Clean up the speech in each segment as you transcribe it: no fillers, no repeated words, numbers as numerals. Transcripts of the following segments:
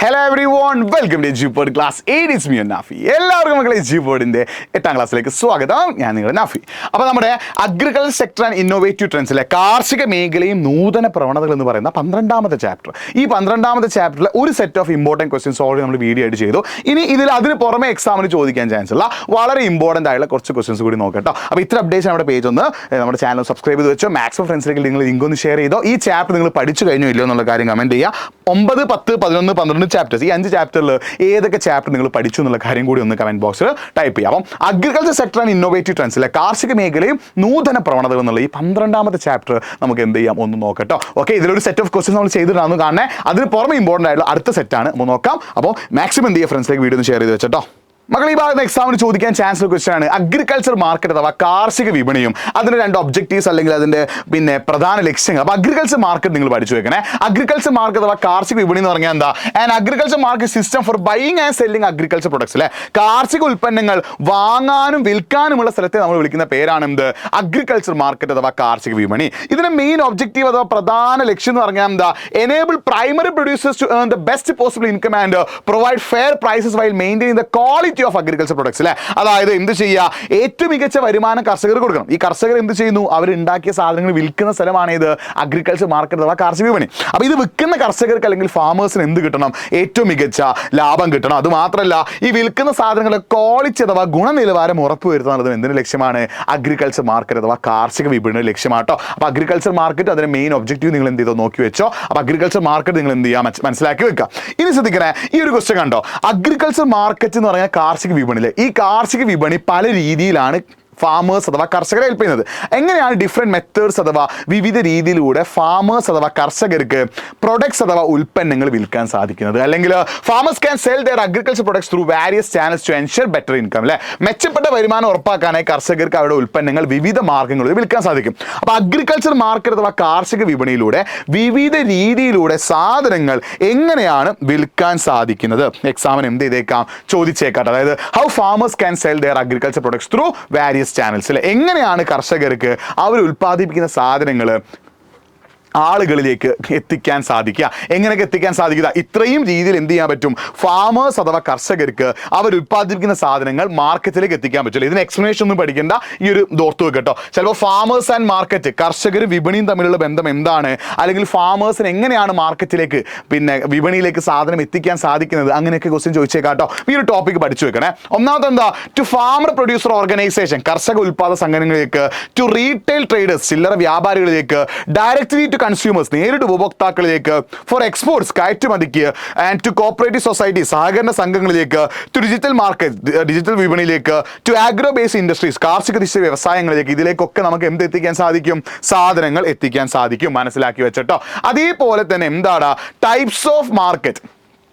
Hello everyone, welcome to ജിപോർഡ് class 8. It's me Nafi. എല്ലാവർക്കും മക്കളെ ജിപോർഡിൻ്റെ 8ാം ക്ലാസ്സിലേക്ക് സ്വാഗതം. ഞാൻ നിങ്ങളുടെ നാഫി. അപ്പോൾ നമ്മുടെ അഗ്രികൾച്ചർ സെക്ടർ ആൻഡ് ഇന്നോവേറ്റീവ് ട്രെൻഡ്സിലെ കാർഷിക മേഖലയും നൂതന പ്രവണതകൾ എന്ന് പറയുന്ന 12ാമത്തെ ചാപ്റ്റർ. ഈ 12ാമത്തെ ചാപ്റ്ററിൽ ഒരു set of important questions already നമ്മൾ വീഡിയോ ആയിട്ട് ചെയ്തു. ഇനി അതിന് പുറമെ എക്സാമിന് ചോദിക്കാൻ ചാൻസ് ഉള്ള വളരെ ഇമ്പോർട്ടൻ്റ് ആയിട്ടുള്ള കുറച്ച് ക്വസ്റ്റ്യൻസ് കൂടി നോക്കട്ടോ. അപ്പോൾ ഇത്ര അപ്ഡേറ്റ്സ് നമ്മുടെ പേജ് ഒന്ന് നമ്മുടെ ചാനൽ സബ്സ്ക്രൈബ് ചെയ്ത് വെച്ചോ. മാക്സിമം ഫ്രണ്ട്സിലേക്ക് നിങ്ങൾ ലിങ്ക് ഒന്ന് ഷെയർ ചെയ്തോ. ഈ ചാപ്റ്റർ നിങ്ങൾ പഠിച്ചു കഴിഞ്ഞോ ഇല്ലയോ എന്നുള്ള കാര്യം കമൻറ്റ് ചെയ്യുക. 9, 10, 11, 12 ചാപ്റ്റേഴ്സ്, ഈ 5 ചാപ്റ്ററിൽ ഏതൊക്കെ ചാപ്റ്റർ നിങ്ങൾ പഠിച്ചു എന്നുള്ള കാര്യം കൂടി ഒന്ന് കമന്റ് ബോക്സിൽ ടൈപ്പ് ചെയ്യാം. അപ്പം അഗ്രികൾച്ചർ സെക്ടർ ആൻഡ് ഇന്നോവേറ്റീവ് ട്രെൻഡ്സിലെ കാർഷിക മേഖലയും നൂതന പ്രവണതകൾ എന്നുള്ള ഈ 12ാമത്തെ ചാപ്റ്റർ നമുക്ക് എന്ത് ചെയ്യാം ഒന്ന് നോക്കട്ടോ. ഓക്കെ, ഇതിലൊരു സെറ്റ് ഓഫ് ക്വസ്റ്റ്യൻസ് നമ്മൾ ചെയ്തിട്ടാണ് കാണണേ. അതിന് പുറമെ ഇമ്പോർട്ടൻ്റ് ആയിട്ടുള്ള അടുത്ത സെറ്റാണ് നമ്മൾ നോക്കാം. അപ്പോൾ മാക്സിമം എന്ത് ചെയ്യുക, ഫ്രണ്ട്സിലേക്ക് വീഡിയോ ഒന്ന് ഷെയർ ചെയ്ത് വെച്ചോ. മക്കൾ, ഈ ഭാഗത്ത് എക്സാമിന് ചോദിക്കാൻ ചാൻസ് ഉള്ള ക്വസ്റ്റ്യൻ ആണ് അഗ്രികൾച്ചർ മാർക്കറ്റ് അഥവാ കാർഷിക വിപണിയും അതിന് 2 ഒബ്ജക്റ്റീവ്സ് അല്ലെങ്കിൽ അതിന്റെ പ്രധാന ലക്ഷ്യങ്ങൾ. അപ്പോൾ അഗ്രികൾച്ചർ മാർക്കറ്റ് നിങ്ങൾ പഠിച്ചു വെക്കണേ. അഗ്രികൾച്ചർ മാർക്കറ്റ് അഥവാ കാർഷിക വിപണി എന്ന് പറഞ്ഞാൽ എന്താ? And agriculture market system for buying and selling agriculture products. അല്ലെ, കാർഷിക ഉൽപ്പന്നങ്ങൾ വാങ്ങാനും വിൽക്കാനുമുള്ള സ്ഥലത്തെ നമ്മൾ വിളിക്കുന്ന പേരാണ് എന്ത്? അഗ്രികൾച്ചർ മാർക്കറ്റ് അഥവാ കാർഷിക വിപണി. ഇതിന്റെ മെയിൻ ഒബ്ജക്റ്റീവ് അഥവാ പ്രധാന ലക്ഷ്യം എന്ന് പറഞ്ഞാൽ എന്താ? Enable primary producers to earn the best possible income and provide fair prices while maintaining the quality of agriculture products. അല്ലെ, അതായത് എന്ത് ചെയ്യുക? ഏറ്റവും മികച്ച വരുമാനം കർഷകർക്ക് കൊടുക്കണം. ഈ കർഷകർ എന്ത് ചെയ്യുന്നു? അവർ ഉണ്ടാക്കിയ സാധനങ്ങൾ വിൽക്കുന്ന സ്ഥലമാണ് ഇത് അഗ്രികൾച്ചർ മാർക്കറ്റ് അഥവാ കാർഷിക വിപണി. അപ്പോൾ ഇത് വിൽക്കുന്ന കർഷകർക്ക് അല്ലെങ്കിൽ ഫാമേഴ്സിന് എന്ത് കിട്ടണം? ഏറ്റവും മികച്ച ലാഭം കിട്ടണം. അത് മാത്രമല്ല, ഈ വിൽക്കുന്ന സാധനങ്ങളുടെ ക്വാളിറ്റി അഥവാ ഗുണനിലവാരം ഉറപ്പുവരുത്തുന്നത് എന്തിന്റെ ലക്ഷ്യമാണ്? അഗ്രികൾച്ചർ മാർക്കറ്റ് അഥവാ കാർഷിക വിപണിയുടെ ലക്ഷ്യമാട്ടോ. അപ്പോൾ അഗ്രികൾച്ചർ മാർക്കറ്റ് അതിന്റെ മെയിൻ ഒബ്ജക്റ്റീവ് നിങ്ങൾ എന്ത് ചെയ്തോ നോക്കി വെച്ചോ. അപ്പോൾ അഗ്രികൾച്ചർ മാർക്കറ്റ് നിങ്ങൾ എന്ത് ചെയ്യുക, മനസ്സിലാക്കി വെക്കുക. ഇനി ശ്രദ്ധിക്കണേ, ഈ ഒരു ക്വസ്റ്റ്യൻ കണ്ടോ? അഗ്രികൾച്ചർ മാർക്കറ്റ് എന്ന് പറഞ്ഞാൽ കാർഷിക വിപണിയിൽ ഈ കാർഷിക വിപണി പല രീതിയിലാണ് ഫാമേഴ്സ് അഥവാ കർഷകരെ ഹെൽപ്പ് ചെയ്യുന്നത്. എങ്ങനെയാണ് ഡിഫറെൻറ്റ് മെത്തേഡ്സ് അഥവാ വിവിധ രീതിയിലൂടെ ഫാമേഴ്സ് അഥവാ കർഷകർക്ക് പ്രൊഡക്ട്സ് അഥവാ ഉൽപ്പന്നങ്ങൾ വിൽക്കാൻ സാധിക്കുന്നത്? അല്ലെങ്കിൽ farmers can sell their agriculture products through various channels to ensure better income. അല്ലെ, മെച്ചപ്പെട്ട വരുമാനം ഉറപ്പാക്കാനായി കർഷകർക്ക് അവരുടെ ഉൽപ്പന്നങ്ങൾ വിവിധ മാർഗ്ഗങ്ങളിൽ വിൽക്കാൻ സാധിക്കും. അപ്പോൾ അഗ്രികൾച്ചർ മാർക്കറ്റ് അഥവാ കാർഷിക വിപണിയിലൂടെ വിവിധ രീതിയിലൂടെ സാധനങ്ങൾ എങ്ങനെയാണ് വിൽക്കാൻ സാധിക്കുന്നത്? എക്സാമിന് എന്ത് ചെയ്തേക്കാം, ചോദിച്ചേക്കാട്ടെ. അതായത് how farmers can sell their agriculture products through various channels. അല്ലെ, എങ്ങനെയാണ് കർഷകർക്ക് അവർ ഉൽപ്പാദിപ്പിക്കുന്ന സാധനങ്ങൾ ആളുകളിലേക്ക് എത്തിക്കാൻ സാധിക്കുക? എങ്ങനെയൊക്കെ എത്തിക്കാൻ സാധിക്കുക? ഇത്രയും രീതിയിൽ എന്ത് ചെയ്യാൻ പറ്റും? ഫാമേഴ്സ് അഥവാ കർഷകർക്ക് അവർ ഉൽപ്പാദിപ്പിക്കുന്ന സാധനങ്ങൾ മാർക്കറ്റിലേക്ക് എത്തിക്കാൻ പറ്റില്ല. ഇതിന് എക്സ്പ്ലനേഷൻ ഒന്നും പഠിക്കേണ്ട, ഈ ഒരു ഓർത്ത് വെക്കട്ടോ. ചിലപ്പോൾ ഫാമേഴ്സ് ആൻഡ് മാർക്കറ്റ്, കർഷകരും വിപണിയും തമ്മിലുള്ള ബന്ധം എന്താണ്, അല്ലെങ്കിൽ ഫാമേഴ്സിന് എങ്ങനെയാണ് മാർക്കറ്റിലേക്ക് വിപണിയിലേക്ക് സാധനം എത്തിക്കാൻ സാധിക്കുന്നത്, അങ്ങനെയൊക്കെ ക്വസ്റ്റ്യൻ ചോദിച്ചേക്കാട്ടോ. ഈ ഒരു ടോപ്പിക് പഠിച്ചു വെക്കണേ. ഒന്നാമത്തെ എന്താ? ടു ഫാമർ പ്രൊഡ്യൂസർ ഓർഗനൈസേഷൻ, കർഷക ഉൽപ്പാദക സംഘടനകളിലേക്ക്. ടു റീറ്റെയിൽ ട്രേഡേഴ്സ്, ചില്ലറ വ്യാപാരികളിലേക്ക്. ഡയറക്ട്ലി ടു കൺസ്യൂമേഴ്സ്, നേരിട്ട് ഉപഭോക്താക്കളിലേക്ക്. ഫോർ എക്സ്പോർട്സ്, കയറ്റുമതിക്ക്. ആൻഡ് ടു കോപ്പറേറ്റീവ് സൊസൈറ്റി, സഹകരണ സംഘങ്ങളിലേക്ക്. ടു ഡിജിറ്റൽ മാർക്കറ്റ്, ഡിജിറ്റൽ വിപണിയിലേക്ക്. ടു ആഗ്രോ ബേസ്ഡ് ഇൻഡസ്ട്രീസ്, കാർഷിക ദിശ വ്യവസായങ്ങളിലേക്ക്. ഇതിലേക്കൊക്കെ നമുക്ക് എന്ത് എത്തിക്കാൻ സാധിക്കും? സാധനങ്ങൾ എത്തിക്കാൻ സാധിക്കും. മനസ്സിലാക്കി വെച്ചോ. അതേപോലെ തന്നെ എന്താണ് ടൈപ്സ് ഓഫ് മാർക്കറ്റ്?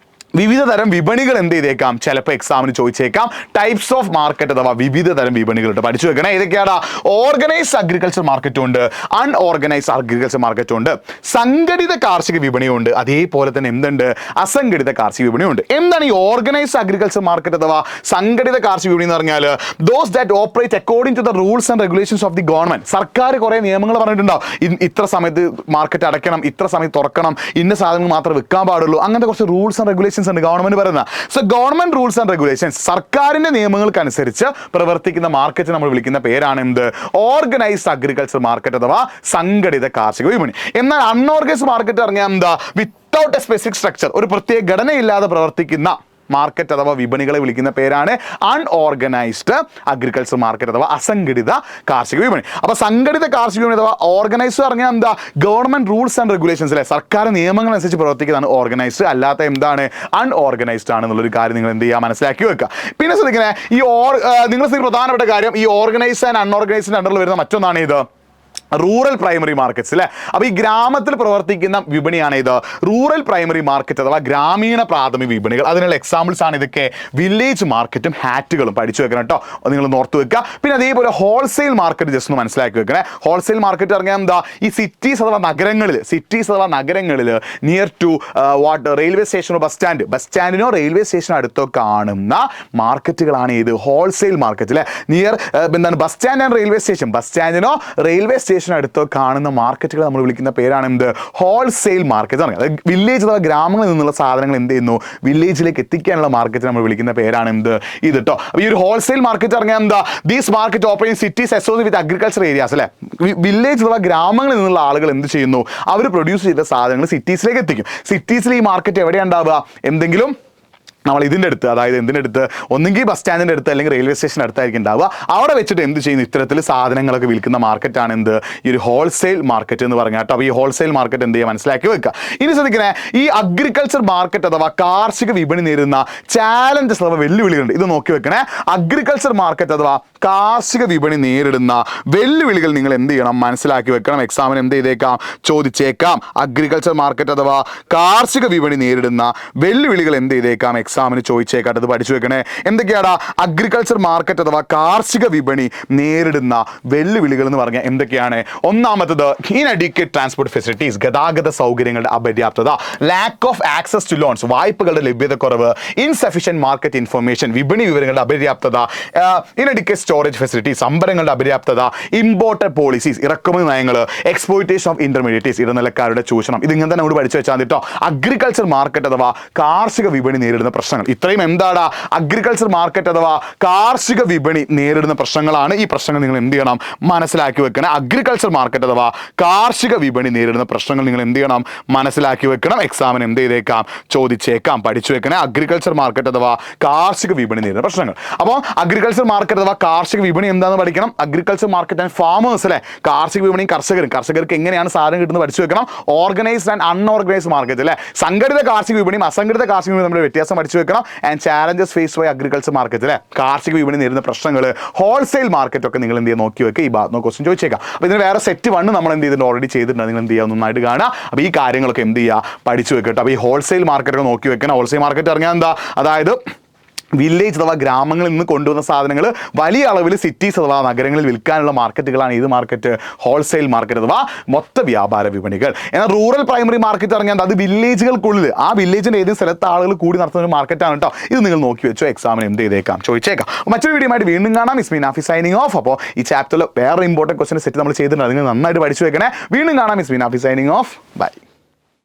വിവിധ തരം വിപണികൾ എന്ത് ചെയ്തേക്കാം, ചിലപ്പോൾ എക്സാമിന് ചോദിച്ചേക്കാം. ടൈപ്സ് ഓഫ് മാർക്കറ്റ് അഥവാ വിവിധ തരം വിപണികളുണ്ട്, പഠിച്ചു വെക്കണേ. ഏതൊക്കെയാണ്? ഓർഗനൈസ്ഡ് അഗ്രികൾച്ചർ മാർക്കറ്റും ഉണ്ട്, അൺഓർഗനൈസ്ഡ് അഗ്രികൾച്ചർ മാർക്കറ്റും ഉണ്ട്, സംഘടിത കാർഷിക വിപണിയുണ്ട്, അതേപോലെ തന്നെ എന്തുണ്ട്? അസംഘടിത കാർഷിക വിപണിയുണ്ട്. എന്താണ് ഈ ഓർഗനൈസ്ഡ് അഗ്രികൾച്ചർ മാർക്കറ്റ് അഥവാ സംഘടിത കാർഷിക വിപണി എന്ന് പറഞ്ഞാൽ? Those that operate according to the rules and regulations of the government. സർക്കാർ കുറേ നിയമങ്ങൾ പറഞ്ഞിട്ടുണ്ടാവും. ഇത്ര സമയത്ത് മാർക്കറ്റ് അടയ്ക്കണം, ഇത്ര സമയത്ത് തുറക്കണം, ഇന്ന സാധനങ്ങൾ മാത്രമേ വിൽക്കാൻ പാടുള്ളൂ, അങ്ങനത്തെ കുറച്ച് റൂൾസ് ആൻഡ് റെഗുലേഷൻസ് ഗവൺമെന്റ് പറയുന്ന. So government rules and regulations, സർക്കാരിന്റെ നിയമങ്ങൾക്കനുസരിച്ച് പ്രവർത്തിക്കുന്ന മാർക്കറ്റ് നമ്മൾ വിളിക്കുന്ന പേരാണ് എന്ത്? ഓർഗനൈസ്ഡ് അഗ്രികൾച്ചർ മാർക്കറ്റ് അഥവാ സംഘടിത കാർഷിക വിപണി. എന്നാൽ അൺഓർഗനൈസ്ഡ് മാർക്കറ്റ് പറഞ്ഞാൽ എന്താ? വിത്തൗട്ട് എ സ്പെസിഫിക് സ്ട്രക്ചർ, ഒരു പ്രത്യേക ഘടനയില്ലാതെ പ്രവർത്തിക്കുന്ന മാർക്കറ്റ് അഥവാ വിപണികളെ വിളിക്കുന്ന പേരാണ് അൺഓർഗനൈസ്ഡ് അഗ്രികൾച്ചർ മാർക്കറ്റ് അഥവാ അസംഘടിത കാർഷിക വിപണി. അപ്പോൾ സംഘടിത കാർഷിക വിപണി അഥവാ ഓർഗനൈസ്ഡ് പറഞ്ഞാൽ എന്താ? ഗവൺമെന്റ് റൂൾസ് ആൻഡ് റെഗുലേഷൻസ്, അല്ലെ, സർക്കാർ നിയമങ്ങൾ അനുസരിച്ച് പ്രവർത്തിക്കുന്നതാണ് ഓർഗനൈസ്ഡ്. അല്ലാത്ത എന്താണ്? അൺഓർഗനൈസ്ഡ് ആണെന്നുള്ളൊരു കാര്യം നിങ്ങൾ എന്ത് ചെയ്യുക, മനസ്സിലാക്കി വെക്കുക. പിന്നെ ശ്രദ്ധിക്കണേ, ഈ നിങ്ങൾ പ്രധാനപ്പെട്ട കാര്യം, ഈ ഓർഗനൈസ്ഡ് ആൻഡ് അൺഓർഗനൈസ്ഡ് അണ്ടറിൽ വരുന്ന മറ്റൊന്നാണ് ഇത് റൂറൽ പ്രൈമറി മാർക്കറ്റ്സ്. അല്ലെ, അപ്പോൾ ഈ ഗ്രാമത്തിൽ പ്രവർത്തിക്കുന്ന വിപണിയാണ് ഇത് റൂറൽ പ്രൈമറി മാർക്കറ്റ് അഥവാ ഗ്രാമീണ പ്രാഥമിക വിപണികൾ. അതിനുള്ള എക്സാമ്പിൾസ് ആണ് ഇതൊക്കെ. വില്ലേജ് മാർക്കറ്റും ഹാറ്റുകളും പഠിച്ചു വെക്കണം കേട്ടോ, നിങ്ങൾ ഓർത്ത് വെക്കുക. പിന്നെ അതേപോലെ ഹോൾസെയിൽ മാർക്കറ്റ് ജസ്റ്റ് ഒന്ന് മനസ്സിലാക്കി വെക്കണേ. ഹോൾസെയിൽ മാർക്കറ്റ് പറഞ്ഞാൽ എന്താ? ഈ സിറ്റീസ് അഥവാ നഗരങ്ങളിൽ നിയർ ടു റെയിൽവേ സ്റ്റേഷനോ ബസ് സ്റ്റാൻഡിനോ റെയിൽവേ സ്റ്റേഷനോ അടുത്തോ കാണുന്ന മാർക്കറ്റുകളാണ് ഇത് ഹോൾസെയിൽ മാർക്കറ്റ്. അല്ലെ, നിയർ എന്താണ്? Bus stand and railway station, bus സ്റ്റാൻഡിനോ റെയിൽവേ സ്റ്റേഷൻ സ്റ്റേഷൻ അടുത്ത് കാണുന്ന മാർക്കറ്റുകൾ നമ്മൾ വിളിക്കുന്ന പേരാണ് എന്ത്? Wholesale market. അതായത് വില്ലേജ് അഥവാ ഗ്രാമങ്ങളിൽ നിന്നുള്ള സാധനങ്ങൾ എന്ത് ചെയ്യുന്നു, വില്ലേജിലേക്ക് എത്തിക്കാനുള്ള മാർക്കറ്റ് നമ്മൾ വിളിക്കുന്ന പേരാണ് എന്ത്? ഇത് കേട്ടോ. അപ്പോൾ ഈ ഒരു ഹോൾസെയിൽ മാർക്കറ്റ് പറഞ്ഞാൽ എന്താ? These market operate cities associate with agriculture areas അല്ലേ. വില്ലേജ് അഥവാ ഗ്രാമങ്ങളിൽ നിന്നുള്ള ആളുകൾ എന്ത് ചെയ്യുന്നു, അവർ പ്രൊഡ്യൂസ് ചെയ്ത സാധനങ്ങൾ സിറ്റീസിലേക്ക് എത്തിക്കും. സിറ്റീസിൽ ഈ മാർക്കറ്റ് എവിടെയാണ് ഉണ്ടാവുക? എന്തെങ്കിലും നമ്മൾ ഇതിൻ്റെ അടുത്ത്, അതായത് എന്തിൻ്റെ അടുത്ത്, ഒന്നെങ്കിൽ ബസ് സ്റ്റാൻഡിൻ്റെ അടുത്ത് അല്ലെങ്കിൽ റെയിൽവേ സ്റ്റേഷൻ അടുത്തായിരിക്കും ഉണ്ടാവുക. അവിടെ വെച്ചിട്ട് എന്ത് ചെയ്യുന്നു, ഇത്തരത്തിൽ സാധനങ്ങളൊക്കെ വിൽക്കുന്ന മാർക്കറ്റാണ് എന്ത്? ഈ ഒരു ഹോൾസെയിൽ മാർക്കറ്റ് എന്ന് പറഞ്ഞാൽ കേട്ടോ. അപ്പോൾ ഈ ഹോൾസെയിൽ മാർക്കറ്റ് എന്ത് ചെയ്യുക, മനസ്സിലാക്കി വെക്കുക. ഇനി ശ്രദ്ധിക്കണേ, ഈ അഗ്രികൾച്ചർ മാർക്കറ്റ് അഥവാ കാർഷിക വിപണി നേരിടുന്ന ചാലഞ്ചസ് അഥവാ വെല്ലുവിളികളുണ്ട്. ഇത് നോക്കി വെക്കണേ. അഗ്രികൾച്ചർ മാർക്കറ്റ് അഥവാ കാർഷിക വിപണി നേരിടുന്ന വെല്ലുവിളികൾ നിങ്ങൾ എന്ത് ചെയ്യണം, മനസ്സിലാക്കി വെക്കണം. എക്സാമിന് എന്ത് ചെയ്തേക്കാം, ചോദിച്ചേക്കാം. അഗ്രികൾച്ചർ മാർക്കറ്റ് അഥവാ കാർഷിക വിപണി നേരിടുന്ന വെല്ലുവിളികൾ എന്ത് ചെയ്തേക്കാം, എക്സാമിന് ചോദിച്ചേക്കാട്ട്. അത് പഠിച്ചു വെക്കണേ. എന്തൊക്കെയാടാ അഗ്രികൾച്ചർ മാർക്കറ്റ് അഥവാ കാർഷിക വിപണി നേരിടുന്ന വെല്ലുവിളികൾ എന്ന് പറഞ്ഞാൽ എന്തൊക്കെയാണ്? ഒന്നാമത്തത് ഇൻഅഡിക്വേറ്റ് ട്രാൻസ്പോർട്ട് ഫെസിലിറ്റീസ്, ഗതാഗത സൗകര്യങ്ങളുടെ അപര്യാപ്തത. Lack of access to loans, വായ്പകളുടെ ലഭ്യതക്കുറവ്. ഇൻസഫിഷ്യന്റ് മാർക്കറ്റ് ഇൻഫർമേഷൻ, വിപണി വിവരങ്ങളുടെ അപര്യാപ്തത. ഇൻഅഡിക്വേറ്റ് സ്റ്റോറേജ് ഫെസിലിറ്റി, സംഭരണങ്ങളുടെ അപര്യാപ്തത. ഇമ്പോർട്ടഡ് പോളിസീസ്, ഇറക്കുമതി നയങ്ങൾ. എക്സ്പ്ലോയിറ്റേഷൻ ഓഫ് ഇന്റർമീഡിയറ്റീസ്, ഇടനിലക്കാരുടെ ചൂഷണം. ഇതിങ്ങനെ തന്നെ നമ്മൾ പഠിച്ചു വെച്ചാൽ കേട്ടോ. അഗ്രികൾച്ചർ മാർക്കറ്റ് അഥവാ കാർഷിക വിപണി നേരിടുന്ന പ്രശ്നങ്ങൾ. ഇത്രയും എന്താടാ അഗ്രികൾച്ചർ മാർക്കറ്റ് അഥവാ കാർഷിക വിപണി നേരിടുന്ന പ്രശ്നങ്ങളാണ്. ഈ പ്രശ്നങ്ങൾ നിങ്ങൾ എന്ത് ചെയ്യണം, മനസ്സിലാക്കി വെക്കണം. അഗ്രികൾച്ചർ മാർക്കറ്റ് അഥവാ കാർഷിക വിപണി നേരിടുന്ന പ്രശ്നങ്ങൾ നിങ്ങൾ എന്ത് ചെയ്യണം, മനസ്സിലാക്കി വെക്കണം. എക്സാമിന് എന്ത് ചെയ്തേക്കാം, ചോദിച്ചേക്കാം. പഠിച്ചു വെക്കണേ. അഗ്രികൾച്ചർ മാർക്കറ്റ് അഥവാ കാർഷിക വിപണി നേരിടുന്ന പ്രശ്നങ്ങൾ. അപ്പോൾ അഗ്രികൾച്ചർ മാർക്കറ്റ് അഥവാ കാർഷിക വിപണി എന്താണെന്ന് പഠിക്കണം. അഗ്രികൾച്ചർ മാർക്കറ്റ് ആൻഡ് ഫാമേഴ്സ് അല്ലേ. കാർഷിക വിപണിയും കർഷകർക്ക് എങ്ങനെയാണ് സാധനം കിട്ടുന്നത് പഠിച്ചു വെക്കണം. ഓർഗനൈസ്ഡ് ആൻഡ് അൺഓർഗനൈസ്ഡ് മാർക്കറ്റ് അല്ലേ. സംഘടിത കാർഷിക വിപണിയും അസംഘടിത കാർഷിക വിപണിയും തമ്മിൽ വ്യത്യാസം പഠിച്ചു വെക്കണം. And challenges face by agriculture market അല്ലേ. കാർഷിക വിപണി നേരിടുന്ന പ്രശ്നങ്ങൾ, ഹോൾസെയിൽ മാർക്കറ്റ് ഒക്കെ നിങ്ങൾ എന്ത് ചെയ്യുക, നോക്കി വെക്കുക. ഈ ഭാഗത്ത് ക്വസ്റ്റ്യൻ ചോദിച്ചേക്കാം. അപ്പോൾ ഇതിന് വേറെ സെറ്റ് 1 നമ്മൾ എന്ത് ചെയ്തിട്ടുണ്ട്, ഓൾറെഡി ചെയ്തിട്ടുണ്ട്. നിങ്ങൾ എന്ത് ചെയ്യുക, നന്നായിട്ട് കാണുക. അപ്പോൾ ഈ കാര്യങ്ങളൊക്കെ എന്ത് ചെയ്യുക, പഠിച്ചു വെക്കട്ടോ. അപ്പോൾ ഈ ഹോൾസെയിൽ മാർക്കറ്റ് ഒക്കെ നോക്കി വെക്കണം. ഹോൾസെയിൽ മാർക്കറ്റ് അറിഞ്ഞാൽ എന്താ, അതായത് വില്ലേജ് അഥവാ ഗ്രാമങ്ങളിൽ നിന്ന് കൊണ്ടുവന്ന സാധനങ്ങൾ വലിയ അളവിൽ സിറ്റീസ് അഥവാ നഗരങ്ങളിൽ വിൽക്കാനുള്ള മാർക്കറ്റുകളാണ് ഇത് മാർക്കറ്റ്, ഹോൾസെയിൽ മാർക്കറ്റ് അഥവാ മൊത്ത വ്യാപാര വിപണികൾ. എന്നാൽ റൂറൽ പ്രൈമറി മാർക്കറ്റ് അറിഞ്ഞാൽ അത് വില്ലേജുകൾക്കുള്ളിൽ ആ വില്ലേജിൻ്റെ ഏതെങ്കിലും സ്ഥലത്ത് ആളുകൾ കൂടി നടത്തുന്ന ഒരു മാർക്കറ്റാണ് കേട്ടോ. ഇത് നിങ്ങൾ നോക്കി വെച്ചോ. എക്സാമിന് എന്ത് ചെയ്തേക്കാം, ചോദിച്ചേക്കാം. മറ്റൊരു വീഡിയോ ആയിട്ട് വീണ്ടും കാണാം. ഇസ്മി നാഫി സൈനിങ് ഓഫ്. അപ്പോൾ ഈ ചാപ്റ്ററിൽ വേറെ ഇമ്പോർട്ടൻറ്റ് ക്വസ്റ്റൻ സെറ്റ് നമ്മൾ ചെയ്തിട്ടുണ്ട്. നിങ്ങൾ നന്നായിട്ട് പഠിച്ചു വെക്കണേ. വീണ്ടും കാണാം. ഇസ്മി നാഫി സൈനിങ് ഓഫ്. ബൈ.